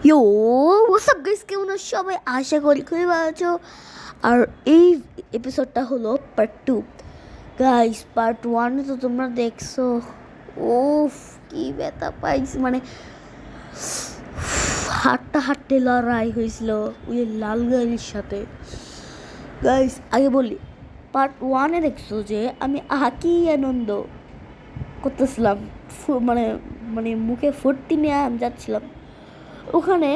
ইয়ো WhatsApp guys, কেমন আছো সবাই? আশা করি খুবই ভালো আছো। আর এই এপিসোডটা হলো পার্ট 2। গাইস, পার্ট 1 তো তোমরা দেখছো। ওফ, কি ব্যথা পাইছি, মানে হাঁটতে হাঁটতে লড়াই হয়েছিল ওই লাল গাড়ির সাথে। গাইস, আগে বলি, পার্ট 1-এ দেখছো যে আমি কি আনন্দ করতেছিলাম, মানে মানে মুখে ফুর্তি নিয়ে আমি যাচ্ছিলাম ওখানে।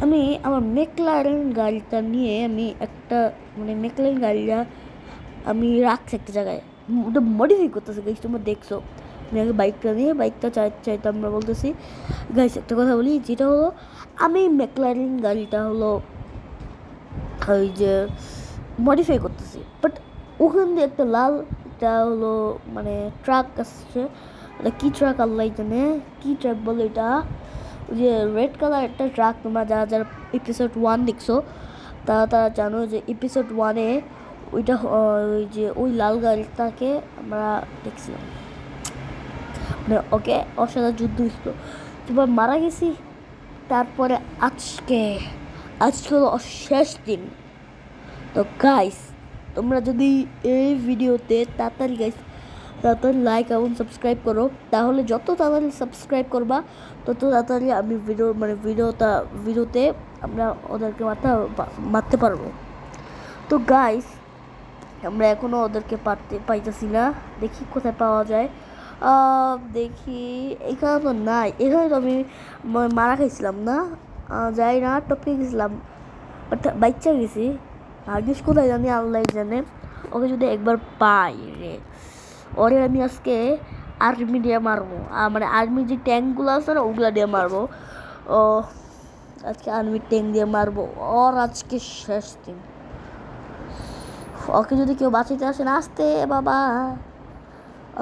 আমি আমার মেকলারেন গাড়িটা নিয়ে আমি একটা মেকলারেন গাড়িটা আমি রাখছি একটা জায়গায়, ওটা মডিফাই করতেছি। গাইস, তোমরা দেখছো আমি আগে বাইকটা চাইতে আমরা বলতেছি। গাইস, একটা কথা বলি, যেটা হলো আমি মেকলারেন গাড়িটা হলো ওই যে মডিফাই করতেছি, বাট ওখান দিয়ে একটা লাল এটা হলো ট্রাক আসছে। এটা কী ট্রাক আল্লাহ জানে, কী ট্রাক বলে এটা, ওই যে রেড কালার একটা ট্রাক। তোমরা যারা যারা এপিসোড 1 দেখছো তারা জানো যে এপিসোড 1-এ ওইটা ওই যে ওই লাল গাড়িটাকে আমরা দেখছিলাম, ওকে ওর সাথে যুদ্ধ হয়েছিল, তারপর মারা গেছি। তারপরে আজকে হলো শেষ দিন। তো গাইস, তোমরা যদি এই ভিডিওতে তাড়াতাড়ি লাইক এবং সাবস্ক্রাইব করো, তাহলে যত তাড়াতাড়ি সাবস্ক্রাইব করবা তত তাড়াতাড়ি আমি ভিডিওতে আমরা ওদেরকে মারতে পারবো। তো গাইস, আমরা এখনও ওদেরকে পাইতেছি না। দেখি কোথায় পাওয়া যায়। দেখি, এখানে তো নাই। এখানে তো আমি মারা খাইছিলাম না, যাই না, টপকে গেছিলাম, বাচ্চা গেছি। ভাগ্যিস কোথায় জানি, আল্লাহ জানে। ওকে যদি একবার পাই রে, ওরে আমি আজকে আর্মি দিয়ে মারবো, আর্মির যে ট্যাঙ্কগুলো আছে না ওগুলা দিয়ে মারবো। ও আজকে আর্মির ট্যাঙ্ক দিয়ে মারবো, ওর আজকে শেষ দিন। ওকে যদি কেউ বাঁচাইতে আসে না, আসতে বাবা,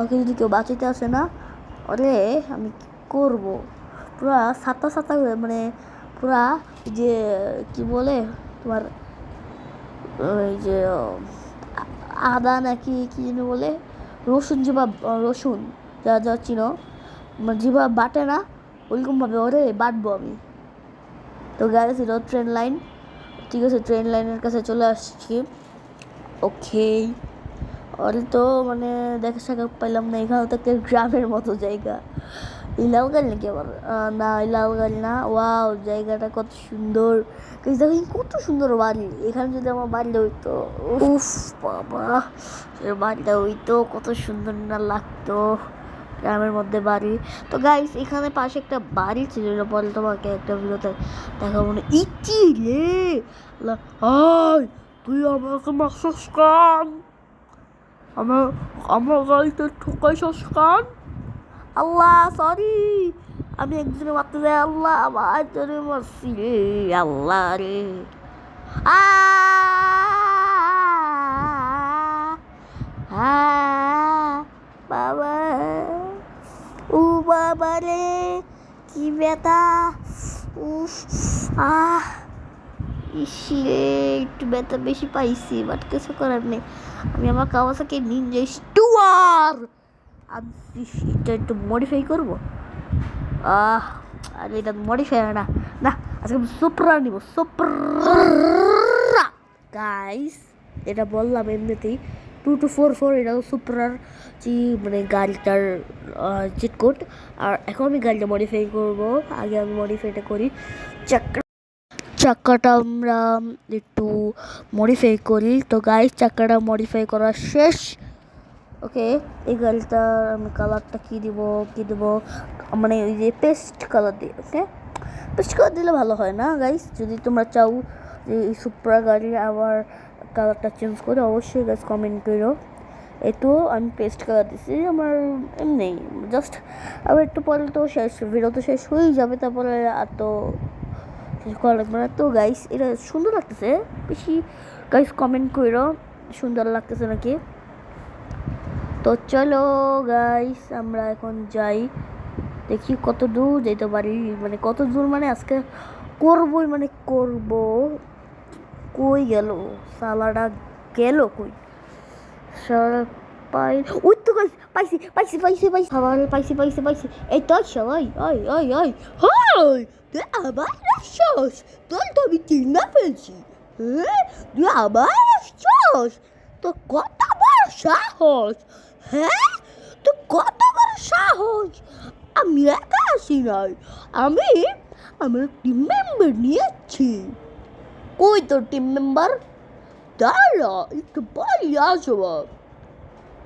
ওকে যদি কেউ বাঁচাইতে আসে না, ওরে আমি কী করবো, পুরা সাতা পুরা যে কি বলে তোমার ওই যে আদা নাকি কি যেন বলে, রসুন যা যা চিনো, যেভাবে বাটে না ওইরকমভাবে ওরে বাটবো আমি। তো গাইস, এটা ট্রেন লাইন, ঠিক আছে, ট্রেন লাইনের কাছে চলে আসছি। ওকে, ওরে তো দেখা সাক্ষাৎ পাইলাম না। এখানে তো একটা গ্রামের মতো জায়গা। এই লাল গাড়ি নাকি আবার? না, এই লাল গাড়ি না। ওয়াও, জায়গাটা কত সুন্দর। দেখো কত সুন্দর বাড়ি। এখানে যদি আমার বাড়িটা হইতো, উফ বাবা, বাড়িটা হইতো কত সুন্দর না লাগতো, গ্রামের মধ্যে বাড়ি। তো গাইস, এখানে পাশে একটা বাড়ি ছিল, বলে তোমাকে একটা ভিডিওতে দেখাবো না। ইচ্ছি রে, তুই আমাকে মারছিস কান, আমার গাড়িতে ঠোকাইছিস কান। আল্লাহ সরি, আমি একজনে মারতে যাই, আল্লাহ আমার জন্য মারছি রে, আল্লাহ রে। বাবা, ও বাবা রে, কি ব্যথা, উফ, ইসে একটু ব্যথা বেশি পাইছি, বাট কিছু করার নেই। আমি আমার কাওয়াসাকি নিনজা স্টুয়ার আনছি, এটা একটু মডিফাই করবো। আর এটা মডিফাই হয় না, না আজকে আমি সুপ্রা নিব, সুপ্রা। গাইস, এটা বললাম এমনিতেই 2244, এটা সুপ্রার যে গাড়িটার চিট কোড। আর এখন আমি গাড়িটা মডিফাই করবো। আগে আমি মডিফাইটা করি, চাকাটা আমরা একটু মডিফাই করি। তো গাইস, চাকাটা মডিফাই করা শেষ। ওকে, এই গাড়িটার আমি কালারটা কী দিব ওই যে পেস্ট কালার দিই। ওকে, পেস্ট কালার দিলে ভালো হয় না গাইস? যদি তোমরা চাও যে এই সুপ্রা গাড়ির আবার কালারটা চেঞ্জ করে, অবশ্যই গাইস কমেন্ট করো। এতো আমি পেস্ট কালার দিচ্ছি, আমার এমনি জাস্ট। আবার একটু পরে তো ভিডিও তো শেষ হয়েই যাবে, তারপরে আর তো করা লাগবে না। তো গাইস, এটা সুন্দর লাগতেছে বেশি। গাইস কমেন্ট করো সুন্দর লাগতেছে নাকি। তো চলো গাইস, আমরা এখন যাই, দেখি কত দূর যেতে পারি। কত দূর আজকে করবই, করব। কই গেল সালাটা, গেল কই সালা, পাই ওই তো গাইস পাইছি আবার পাইছি এই তো সবাই ওই হাই তুই আবার আসছস তোর তো আমি চিন্তা ফেলছি হ্যাঁ তুই আবার আসছস তো কত বড় সাহস হ্যাঁ তো কত বড় সাহস আমি একা আসি নাই আমি আমার টিম মেম্বার নিয়েছি কই তোর টিম মেম্বার দাঁড়া একটু পরে আসবো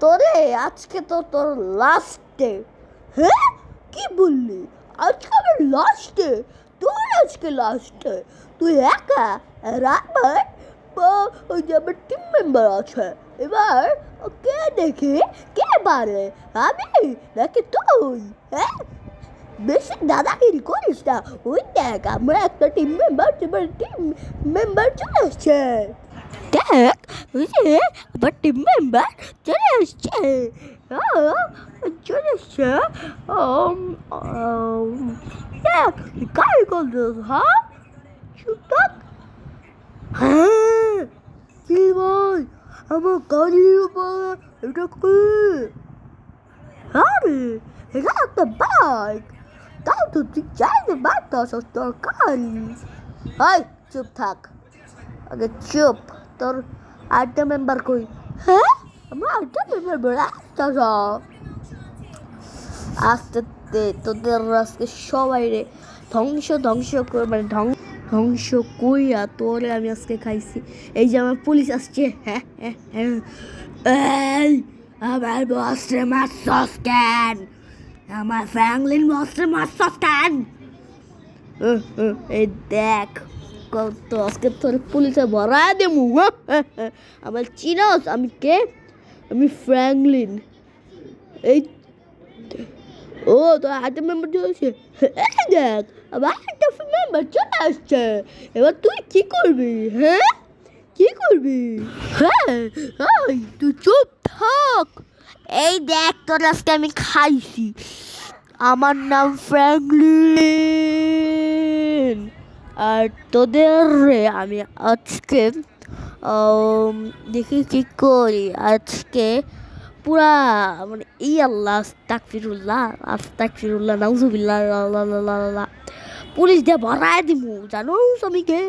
তোরে আজকে তো তোর লাস্ট ডে হ্যাঁ কি বললি আজকে আমার লাস্ট ডে তোর আজকে লাস্ট ডে তুই একা আর আমার ওই যে আমার টিম মেম্বার আছে এবার কে দেখে কে পারে আমি নাকি তুই হ্যাঁ বেশি দাদাগিরি করিস না ওই দেখ আমরা একটা টিম মেম্বার চলে আসছে দেখ ওই যে আমার টিম মেম্বার চলে আসছে চলে আসছে দেখ কাই করছিস হ্যাঁ চুপ থাক হ্যাঁ কি বল আমার গাড়ির উপর এটা কি আরে এটা একটা বাইক তাও তো তুই চাইলে বাইকটা আসার দরকারি হাই চুপ থাক আগে চুপ তোর আরেকটা মেম্বার কই হ্যাঁ আমার আরেকটা মেম্বার বলে আস্তে তোদের আজকে সবাই রে ধ্বংস করে মানে ধ্বংস কইয়া তোরে আমি আজকে খাইছি এই যে আমার পুলিশ আসছে হ্যাঁ এই আমার বসরে মারছস কেন আমার ফ্র্যাঙ্কলিন বসরে মারছস কেন এই দেখ কত আজকে তোর পুলিশে ভরা দেবো আমার চিনস আমি কে আমি ফ্র্যাঙ্কলিন এই ও তো একটা মেম্বার চলে আসছে এই দেখ আবার একটা মেম্বার চলে আসছে এবার তুই কি করবি হ্যাঁ কি করবি হ্যাঁ তুই চুপ থাক এই দেখ তোর আজকে আমি খাইছি আমার নাম ফ্র্যাঙ্কলিন আর তোদের আমি আজকে দেখি কি করি আজকে পুরা মানে এই আল্লাহ আস্তাগফিরুল্লাহ নাউজুবিল্লাহ পুলিশ দিয়ে ভরায় দিমু জানো আমি কে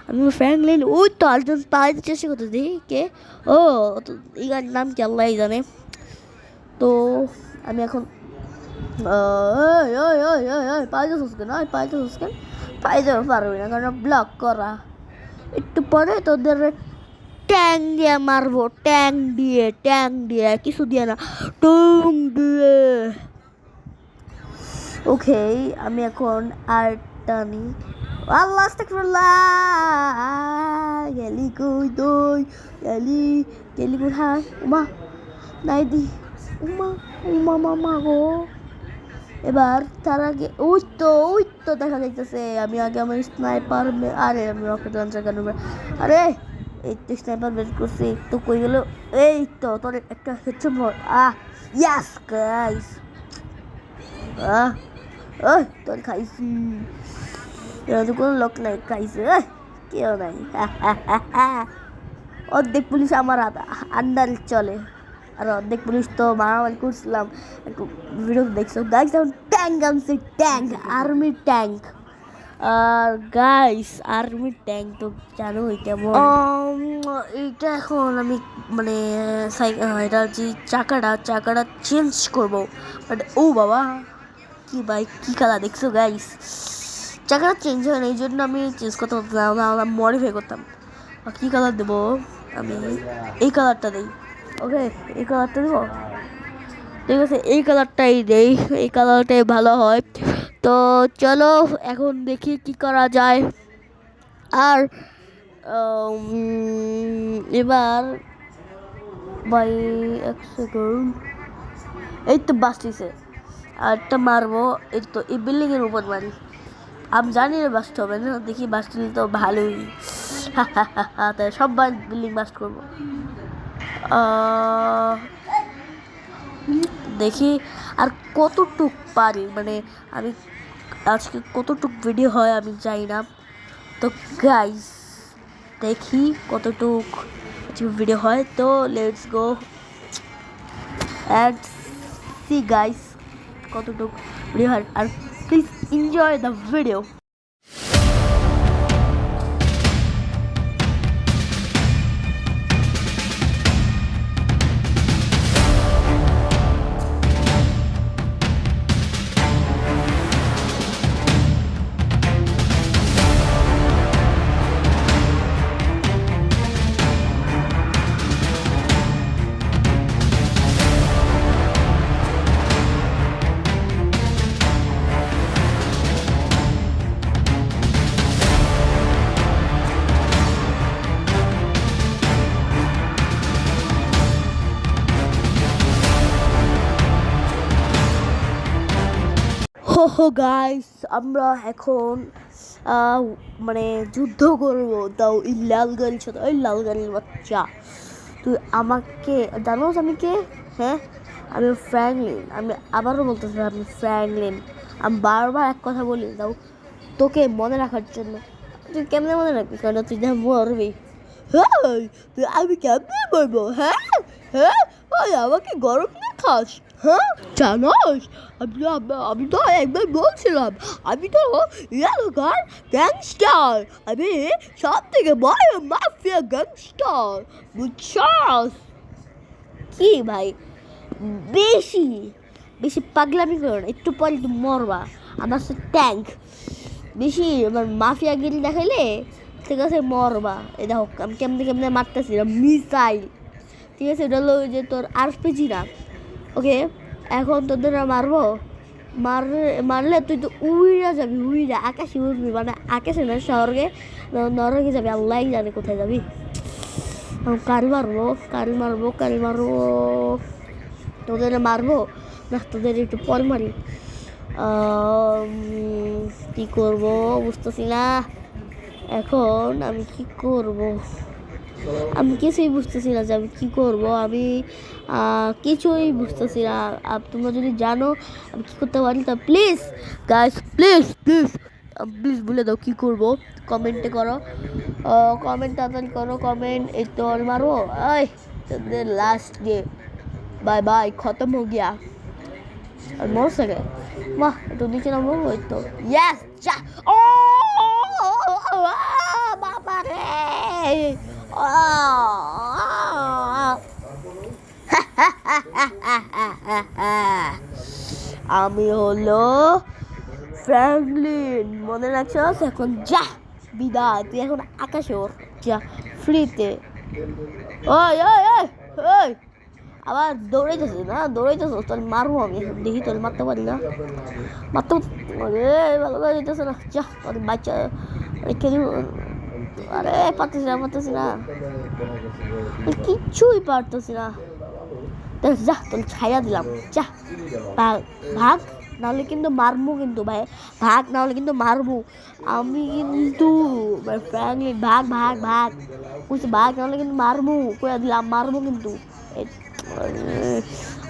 আমি ফ্র্যাঙ্কলিন ওই তো আরেকজন পালাইতে চেষ্টা করতে দেখি কে ও এই গাড়ির নাম কি আল্লাহ জানে তো আমি এখন পাইতে পারবি না কারণ ব্লক করা একটু পরে তোদের ট্যাং দিয়ে মারবো ট্যাং দিয়ে কিছু দিয়ে না টুং দিয়ে ওকে আমি এখন আর টানি আল্লাহ আস্তাগফিরুল্লাহ গেলি কই তুই গেলি কোথায় উমা নাই দি উমা মামা গো এবার তার আগে ওই তো দেখা যাইতেছে আমি আগে আমার স্নাইপার আরে আমি রকেট লঞ্চার কেন আরে এই তো স্নাইপার বের করছি তো কই গেল এই তো তোর একটা হচ্ছে ইয়াস গাইস তোর খাইছি তো কোনো লোক নাই খাইছে কেউ নাই অর্ধেক পুলিশ আমার আন্ডারে চলে আর অর্ধেক পুলিশ তো মারামারি করছিলাম একটু ভিডিও দেখছো গাইস এখন ট্যাঙ্ক আনছে ট্যাঙ্ক আর্মি ট্যাঙ্ক আর গাইস আর্মি ট্যাঙ্ক তো জানোই কেমন এইটা এখন আমি মানে এটা যে চাকাটা চেঞ্জ করবো বাট ও বাবা কি বাইক কি কালার দেখছো গাইস চাকাটা চেঞ্জ হয় না এই জন্য আমি চেঞ্জ করতে পারতাম না মডিফাই করতাম কী কালার দেবো আমি এই কালারটা দিই ওকে এই কালারটা দেবো ঠিক আছে এই কালারটাই দেই এই কালারটাই ভালো হয় তো চলো এখন দেখি কি করা যায় আর এবার ভাই এক সেকেন্ড এই তো বাঁচতেছে আর একটা মারবো এই তো এই বিল্ডিংয়ের উপর মারি আমি জানি না বাস্ট হবে না দেখি বাস্ট নিলে তো ভালোই তাই সব বিল্ডিং বাস্ট করবো দেখি আর কতটুক পারি মানে আমি আজকে কতটুক ভিডিও হয় আমি জানি না তো গাইস দেখি কতটুক ভিডিও হয় তো let's go and see guys কতটুকু ভিডিও হয় আর প্লিজ এনজয় দ্য ভিডিও। হো গাইস আমরা এখন মানে যুদ্ধ করবো, তাও এই লাল গাড়ির সাথে। ওই লাল গাড়ির বাচ্চা, তুই আমাকে জানোস আমি কে? হ্যাঁ, আমি ফ্র্যাঙ্কলিন। আমি আবারও বলতেছি আমি ফ্র্যাঙ্কলিন। আমি বারবার এক কথা বলি তাও তোকে মনে রাখার জন্য। তুই কেমনে মনে রাখবি? কারণ তুই যা মরবি। হ্যাঁ, তুই আমি কেমনে মরবো? হ্যাঁ হ্যাঁ, ওই আমাকে গরম দেখাস? হ্যাঁ, জানোস আমি তো একবার বলছিলাম আমি তো এলাকার গ্যাংস্টার। আমি সব থেকে বড় মাফিয়া গ্যাংস্টার, বুঝছস? কি ভাই, বেশি বেশি পাগলামি করো না, একটু পরে তুমি মরবা। আমার সাথে ট্যাঙ্ক বেশি আমার মাফিয়াগিরি দেখাইলে ঠিক আছে মরবা। এই দেখো আমি কেমনে কেমনে মারতেছি, মিসাইল। ঠিক আছে, এটা হলো যে তোর আরপিজি না। ওকে, এখন তোদের মারবো। মারলে তুই তো উড়া যাবি, উড়া আকাশে উড়বি, মানে আকাশে না স্বর্গে নরকে যাবি, আল্লাহ জানে কোথায় যাবি। কাল মারবো তোদের মারবো না, তোদের একটু পর মারি। কি করবো বুঝতেছি না এখন আমি কি করব। আমি কিছুই বুঝতেছি না যে আমি কী করবো। আমি কিছুই বুঝতেছি না। তোমরা যদি জানো আমি কী করতে পারি তা please guys, please please please বলে দাও কী করবো। কমেন্টে করো, কমেন্ট তাড়াতাড়ি করো কমেন্ট। এই তো মারো, এই তোদের লাস্ট গেম, বাই বাই, খতম হো গিয়া। আর মর সকে বাহ, একটু নিচে নামবো। ওই তো ইয়েস, যা। ও বাবা রে, আমি হলো ফ্র্যাঙ্কলিন, মনে রাখছস? এখন যা, বিদায়। তুই এখন আকাশে ওর, যা ফ্রিতে। ওই ওই ওই ওই, আবার দৌড়াইতেছিস না? দৌড়াইতেছিস তোর মারবো আমি এখন, দেখি তোর মারতে পারি না। মারতে ভালো করে দিতেছে না, যা তোর বাচ্চা রেখে দিব। আরে পারতেছি না কিচ্ছুই পারতেছি না। যা তোর ছায়া দিলাম, যা ভাগ, নাহলে কিন্তু মারবো। কিন্তু ভাই ভাগ, নাহলে কিন্তু মারবো আমি কিন্তু। ফ্র্যাঙ্কলিন ভাগ ভাগ ভাগ, বুঝছি ভাগ, নাহলে কিন্তু মারবো। কয়ে দিলাম মারবো কিন্তু।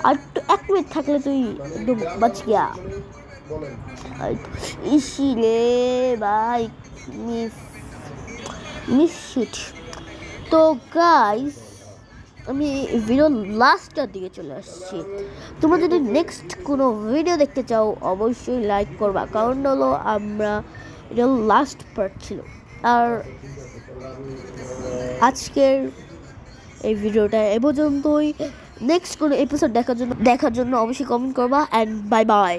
আর একটু 1 মিনিট থাকলে তুই একদম বাঁচ গিয়া। ইসি রে ভাই, মিস। তো গাইস আমি ভিডিও লাস্টের দিকে চলে আসছি। তোমরা যদি নেক্সট কোনো ভিডিও দেখতে চাও অবশ্যই লাইক করবা, কারণ হলো এটা লাস্ট পার্ট ছিল। আর আজকের এই ভিডিওটা এ পর্যন্তই। নেক্সট কোনো এপিসোড দেখার জন্য অবশ্যই কমেন্ট করবা। And bye bye.